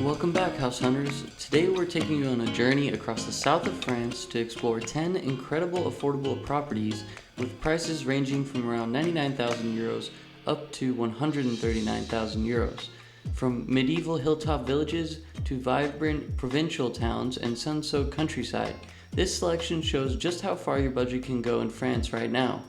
Welcome back, house hunters. Today we're taking you on a journey across the south of France to explore 10 incredible affordable properties with prices ranging from around 99,000 euros up to 139,000 euros. From medieval hilltop villages to vibrant provincial towns and sun-soaked countryside, this selection shows just how far your budget can go in France right now.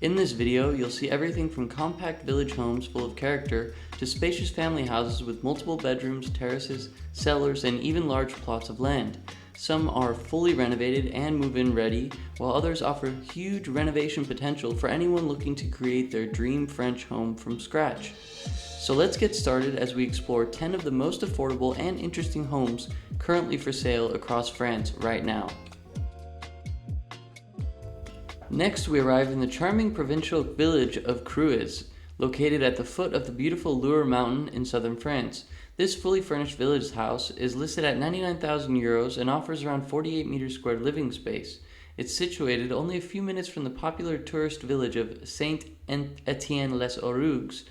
In this video, you'll see everything from compact village homes full of character to spacious family houses with multiple bedrooms, terraces, cellars, and even large plots of land. Some are fully renovated and move-in ready, while others offer huge renovation potential for anyone looking to create their dream French home from scratch. So let's get started as we explore 10 of the most affordable and interesting homes currently for sale across France right now. Next, we arrive in the charming provincial village of Cruis, located at the foot of the beautiful Loire mountain in southern France. This fully furnished village house is listed at 99,000 euros and offers around 48 meters squared living space. It's situated only a few minutes from the popular tourist village of Saint-Étienne-les-Aurugues.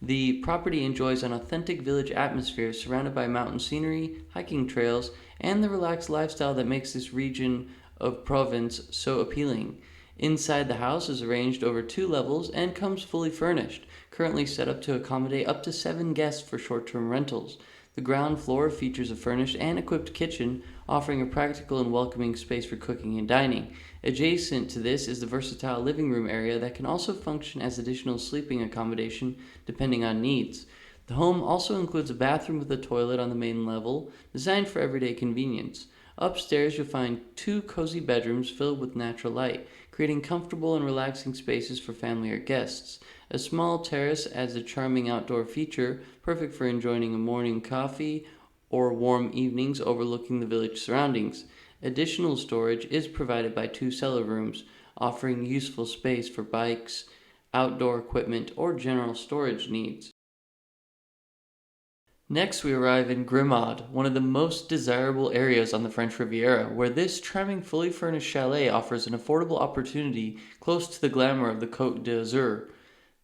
The property enjoys an authentic village atmosphere surrounded by mountain scenery, hiking trails, and the relaxed lifestyle that makes this region of Provence so appealing. Inside, the house is arranged over 2 levels and comes fully furnished, currently set up to accommodate up to 7 guests for short-term rentals. The ground floor features a furnished and equipped kitchen, offering a practical and welcoming space for cooking and dining. Adjacent to this is the versatile living room area that can also function as additional sleeping accommodation depending on needs. The home also includes a bathroom with a toilet on the main level, designed for everyday convenience. Upstairs, you'll find 2 cozy bedrooms filled with natural light, creating comfortable and relaxing spaces for family or guests. A small terrace adds a charming outdoor feature, perfect for enjoying a morning coffee or warm evenings overlooking the village surroundings. Additional storage is provided by 2 cellar rooms, offering useful space for bikes, outdoor equipment, or general storage needs. Next, we arrive in Grimaud, one of the most desirable areas on the French Riviera, where this charming fully furnished chalet offers an affordable opportunity close to the glamour of the Côte d'Azur.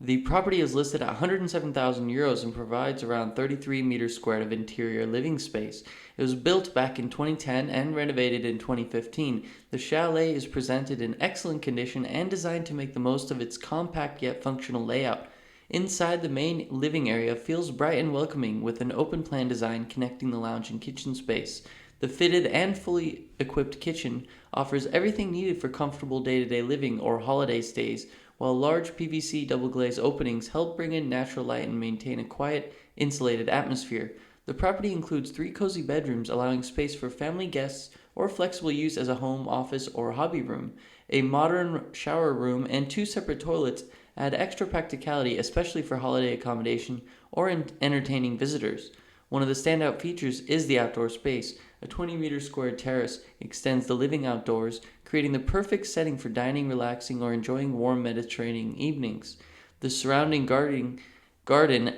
The property is listed at 107,000 euros and provides around 33 meters squared of interior living space. It was built back in 2010 and renovated in 2015. The chalet is presented in excellent condition and designed to make the most of its compact yet functional layout. Inside, the main living area feels bright and welcoming with an open plan design connecting the lounge and kitchen space. The fitted and fully equipped kitchen offers everything needed for comfortable day-to-day living or holiday stays, while large PVC double glaze openings help bring in natural light and maintain a quiet, insulated atmosphere. The property includes 3 cozy bedrooms, allowing space for family guests or flexible use as a home, office, or hobby room. A modern shower room and 2 separate toilets add extra practicality, especially for holiday accommodation or entertaining visitors. One of the standout features is the outdoor space. A 20-meter squared terrace extends the living outdoors, creating the perfect setting for dining, relaxing, or enjoying warm Mediterranean evenings. The surrounding garden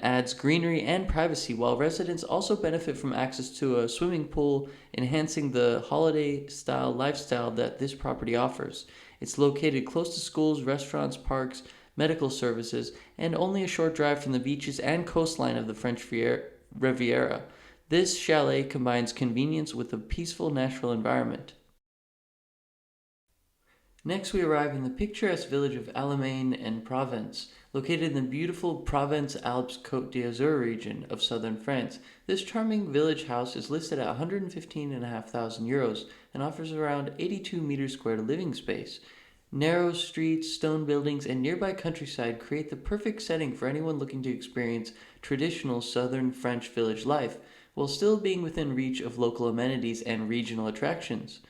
adds greenery and privacy, while residents also benefit from access to a swimming pool, enhancing the holiday-style lifestyle that this property offers. It's located close to schools, restaurants, parks, medical services, and only a short drive from the beaches and coastline of the French Riviera. This chalet combines convenience with a peaceful natural environment. Next, we arrive in the picturesque village of Allemagne-en-Provence, located in the beautiful Provence-Alpes-Côte d'Azur region of southern France. This charming village house is listed at 115,500 euros and offers around 82 meters squared living space. Narrow streets, stone buildings, and nearby countryside create the perfect setting for anyone looking to experience traditional southern French village life, while still being within reach of local amenities and regional attractions.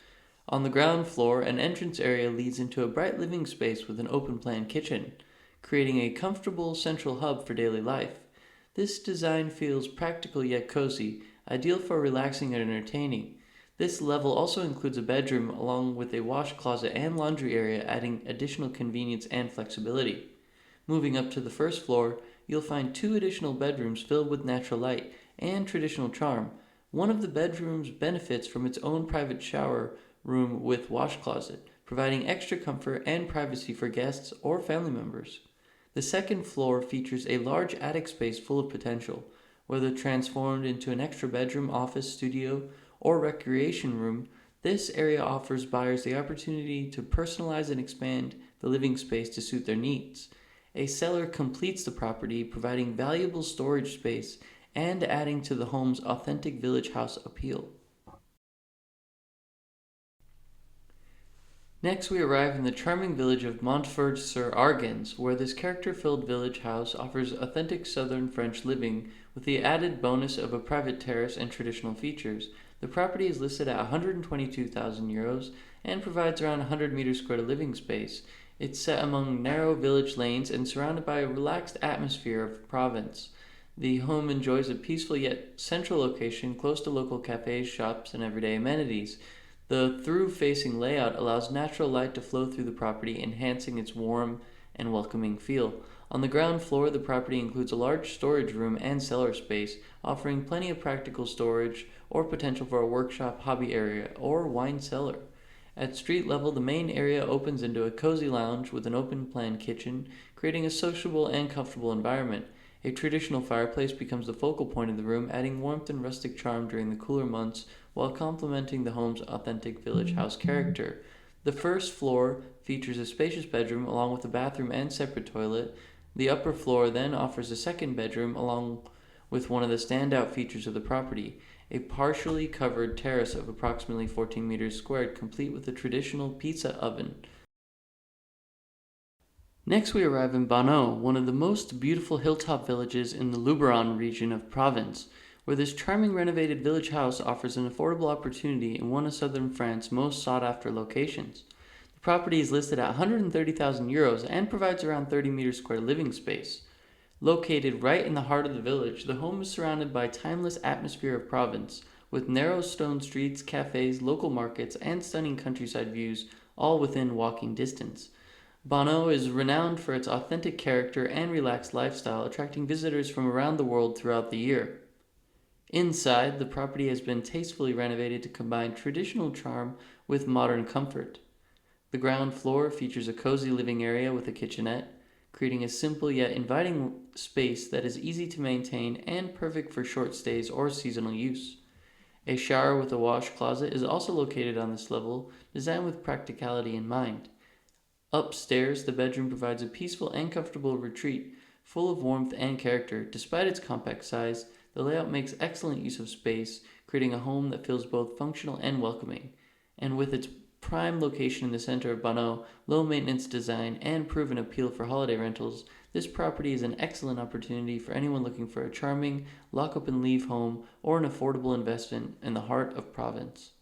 On the ground floor, an entrance area leads into a bright living space with an open-plan kitchen, creating a comfortable central hub for daily life. This design feels practical yet cozy, ideal for relaxing and entertaining. This level also includes a bedroom along with a wash closet and laundry area, adding additional convenience and flexibility. Moving up to the first floor, you'll find 2 additional bedrooms filled with natural light and traditional charm. One of the bedrooms benefits from its own private shower room with wash closet, providing extra comfort and privacy for guests or family members. The second floor features a large attic space full of potential. Whether transformed into an extra bedroom, office, studio, or recreation room, this area offers buyers the opportunity to personalize and expand the living space to suit their needs. A cellar completes the property, providing valuable storage space and adding to the home's authentic village house appeal. Next, we arrive in the charming village of Montfort-sur-Argens, where this character-filled village house offers authentic southern French living with the added bonus of a private terrace and traditional features. The property is listed at €122,000 and provides around 100 meters squared of living space. It's set among narrow village lanes and surrounded by a relaxed atmosphere of Provence. The home enjoys a peaceful yet central location close to local cafes, shops, and everyday amenities. The through-facing layout allows natural light to flow through the property, enhancing its warm and welcoming feel. On the ground floor, the property includes a large storage room and cellar space, offering plenty of practical storage or potential for a workshop, hobby area, or wine cellar. At street level, the main area opens into a cozy lounge with an open-plan kitchen, creating a sociable and comfortable environment. A traditional fireplace becomes the focal point of the room, adding warmth and rustic charm during the cooler months while complementing the home's authentic village house character. The first floor features a spacious bedroom along with a bathroom and separate toilet. The upper floor then offers a second bedroom along with one of the standout features of the property, a partially covered terrace of approximately 14 meters squared, complete with a traditional pizza oven. Next, we arrive in Bonnieux, one of the most beautiful hilltop villages in the Luberon region of Provence, where this charming renovated village house offers an affordable opportunity in one of southern France's most sought-after locations. The property is listed at €130,000 and provides around 30 meters square living space. Located right in the heart of the village, the home is surrounded by a timeless atmosphere of Provence, with narrow stone streets, cafes, local markets, and stunning countryside views, all within walking distance. Bonnieux is renowned for its authentic character and relaxed lifestyle, attracting visitors from around the world throughout the year. Inside, the property has been tastefully renovated to combine traditional charm with modern comfort. The ground floor features a cozy living area with a kitchenette, creating a simple yet inviting space that is easy to maintain and perfect for short stays or seasonal use. A shower with a wash closet is also located on this level, designed with practicality in mind. Upstairs, the bedroom provides a peaceful and comfortable retreat, full of warmth and character. Despite its compact size, the layout makes excellent use of space, creating a home that feels both functional and welcoming. And with its prime location in the center of Bonnieux, low maintenance design, and proven appeal for holiday rentals, this property is an excellent opportunity for anyone looking for a charming, lock up and leave home or an affordable investment in the heart of Provence.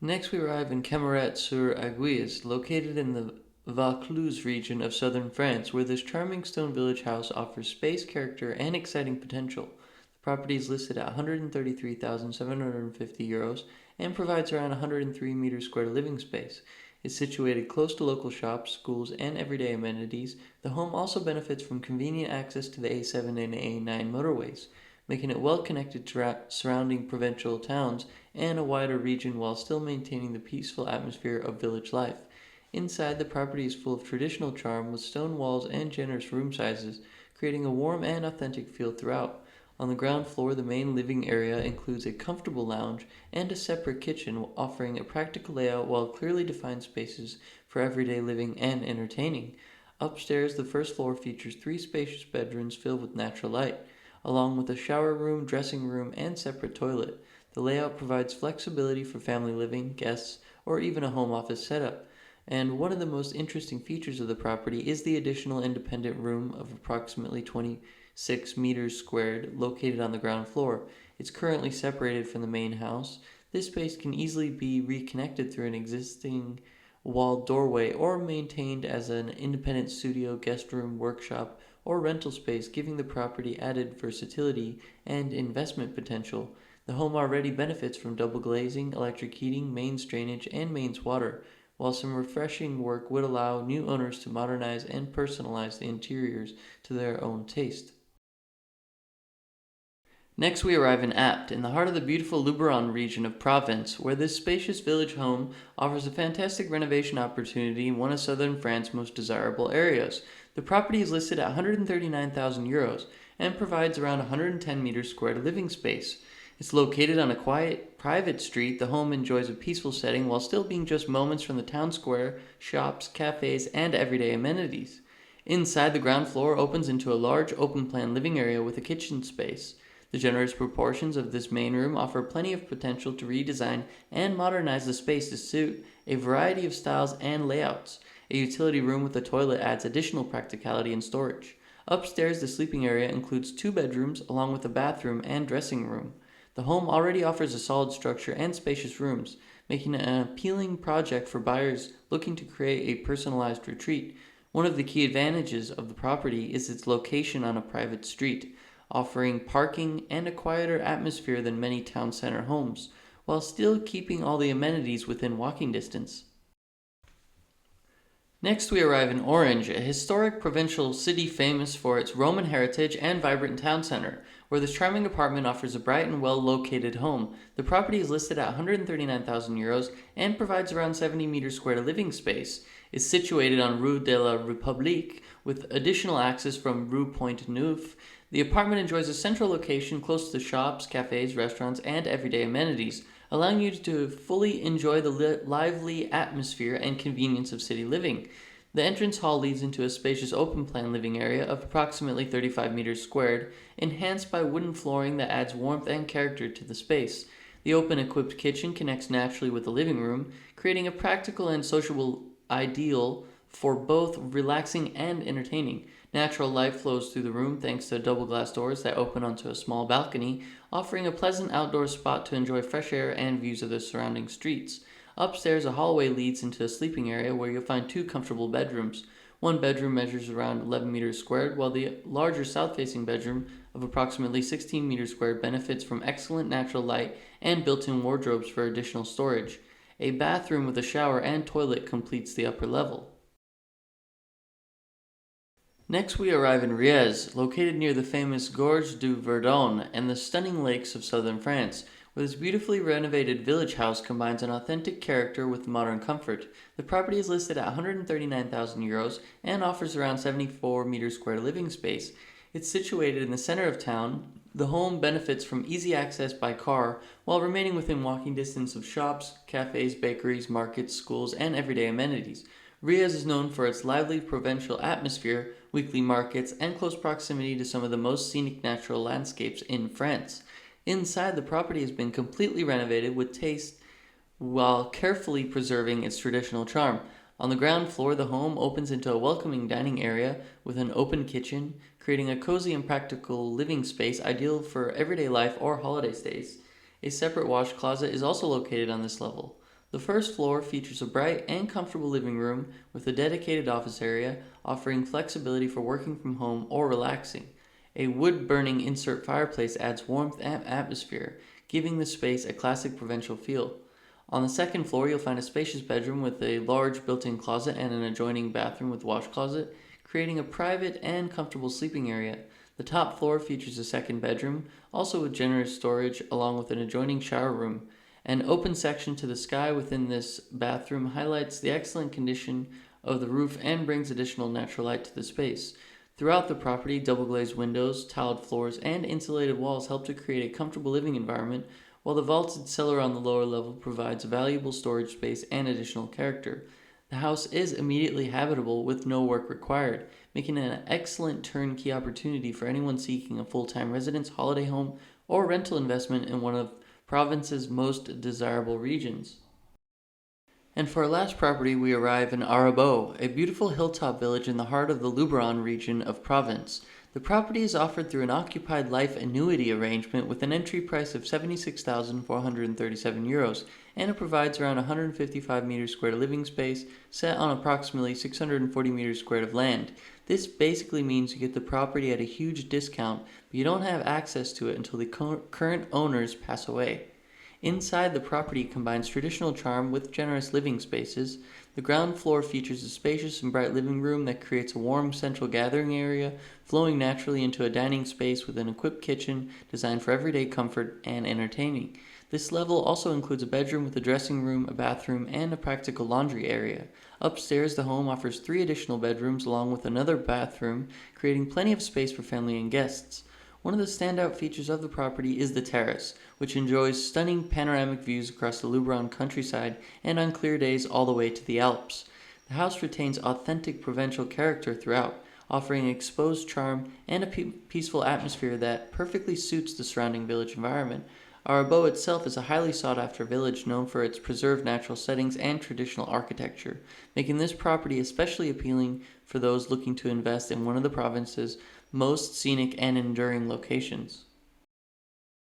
Next, we arrive in Camaret-sur-Aigues, located in the Vaucluse region of southern France, where this charming stone village house offers space, character, and exciting potential. The property is listed at €133,750 and provides around 103 meters squared living space. It's situated close to local shops, schools, and everyday amenities. The home also benefits from convenient access to the A7 and A9 motorways, making it well connected to surrounding provincial towns and a wider region while still maintaining the peaceful atmosphere of village life. Inside, the property is full of traditional charm with stone walls and generous room sizes, creating a warm and authentic feel throughout. On the ground floor, the main living area includes a comfortable lounge and a separate kitchen, offering a practical layout while clearly defined spaces for everyday living and entertaining. Upstairs, the first floor features 3 spacious bedrooms filled with natural light, along with a shower room, dressing room, and separate toilet. The layout provides flexibility for family living, guests, or even a home office setup. And one of the most interesting features of the property is the additional independent room of approximately 26 meters squared located on the ground floor. It's currently separated from the main house. This space can easily be reconnected through an existing walled doorway or maintained as an independent studio, guest room, workshop, or rental space, giving the property added versatility and investment potential. The home already benefits from double glazing, electric heating, mains drainage, and mains water, while some refreshing work would allow new owners to modernize and personalize the interiors to their own taste. Next, we arrive in Apt, in the heart of the beautiful Luberon region of Provence, where this spacious village home offers a fantastic renovation opportunity in one of southern France's most desirable areas. The property is listed at €139,000 and provides around 110 meters squared living space. It's located on a quiet, private street. The home enjoys a peaceful setting while still being just moments from the town square, shops, cafes, and everyday amenities. Inside, the ground floor opens into a large open-plan living area with a kitchen space. The generous proportions of this main room offer plenty of potential to redesign and modernize the space to suit a variety of styles and layouts. A utility room with a toilet adds additional practicality and storage. Upstairs, the sleeping area includes 2 bedrooms along with a bathroom and dressing room. The home already offers a solid structure and spacious rooms, making it an appealing project for buyers looking to create a personalized retreat. One of the key advantages of the property is its location on a private street, offering parking and a quieter atmosphere than many town center homes, while still keeping all the amenities within walking distance. Next, we arrive in Orange, a historic provincial city famous for its Roman heritage and vibrant town center, where this charming apartment offers a bright and well-located home. The property is listed at €139,000 and provides around 70 meters squared of living space. It's situated on Rue de la République, with additional access from Rue Pointe-Neuf. The apartment enjoys a central location close to shops, cafes, restaurants, and everyday amenities, allowing you to fully enjoy the lively atmosphere and convenience of city living. The entrance hall leads into a spacious open-plan living area of approximately 35 meters squared, enhanced by wooden flooring that adds warmth and character to the space. The open-equipped kitchen connects naturally with the living room, creating a practical and sociable ideal for both relaxing and entertaining. Natural light flows through the room thanks to double glass doors that open onto a small balcony, offering a pleasant outdoor spot to enjoy fresh air and views of the surrounding streets. Upstairs, a hallway leads into a sleeping area where you'll find 2 comfortable bedrooms. One bedroom measures around 11 meters squared, while the larger south-facing bedroom of approximately 16 meters squared benefits from excellent natural light and built-in wardrobes for additional storage. A bathroom with a shower and toilet completes the upper level. Next, we arrive in Riez, located near the famous Gorge du Verdon and the stunning lakes of southern France, where this beautifully renovated village house combines an authentic character with modern comfort. The property is listed at €139,000 and offers around 74 meters squared living space. It's situated in the center of town. The home benefits from easy access by car while remaining within walking distance of shops, cafes, bakeries, markets, schools, and everyday amenities. Riez is known for its lively provincial atmosphere, weekly markets, and close proximity to some of the most scenic natural landscapes in France. Inside, the property has been completely renovated with taste while carefully preserving its traditional charm. On the ground floor, the home opens into a welcoming dining area with an open kitchen, creating a cozy and practical living space ideal for everyday life or holiday stays. A separate wash closet is also located on this level. The first floor features a bright and comfortable living room with a dedicated office area, offering flexibility for working from home or relaxing. A wood-burning insert fireplace adds warmth and atmosphere, giving the space a classic provincial feel. On the second floor, you'll find a spacious bedroom with a large built-in closet and an adjoining bathroom with wash closet, creating a private and comfortable sleeping area. The top floor features a second bedroom, also with generous storage, along with an adjoining shower room. An open section to the sky within this bathroom highlights the excellent condition of the roof and brings additional natural light to the space. Throughout the property, double-glazed windows, tiled floors, and insulated walls help to create a comfortable living environment, while the vaulted cellar on the lower level provides valuable storage space and additional character. The house is immediately habitable with no work required, making it an excellent turnkey opportunity for anyone seeking a full-time residence, holiday home, or rental investment in one of Provence's most desirable regions. And for our last property, we arrive in Auribeau, a beautiful hilltop village in the heart of the Luberon region of Provence. The property is offered through an occupied life annuity arrangement with an entry price of €76,437, and it provides around 155 meters squared of living space set on approximately 640 meters squared of land. This basically means you get the property at a huge discount, but you don't have access to it until the current owners pass away. Inside, the property combines traditional charm with generous living spaces. The ground floor features a spacious and bright living room that creates a warm central gathering area, flowing naturally into a dining space with an equipped kitchen designed for everyday comfort and entertaining. This level also includes a bedroom with a dressing room, a bathroom, and a practical laundry area. Upstairs, the home offers 3 additional bedrooms along with another bathroom, creating plenty of space for family and guests. One of the standout features of the property is the terrace, which enjoys stunning panoramic views across the Luberon countryside and on clear days all the way to the Alps. The house retains authentic Provençal character throughout, offering exposed charm and a peaceful atmosphere that perfectly suits the surrounding village environment. Auribeau itself is a highly sought after village known for its preserved natural settings and traditional architecture, making this property especially appealing for those looking to invest in one of the province's most scenic and enduring locations.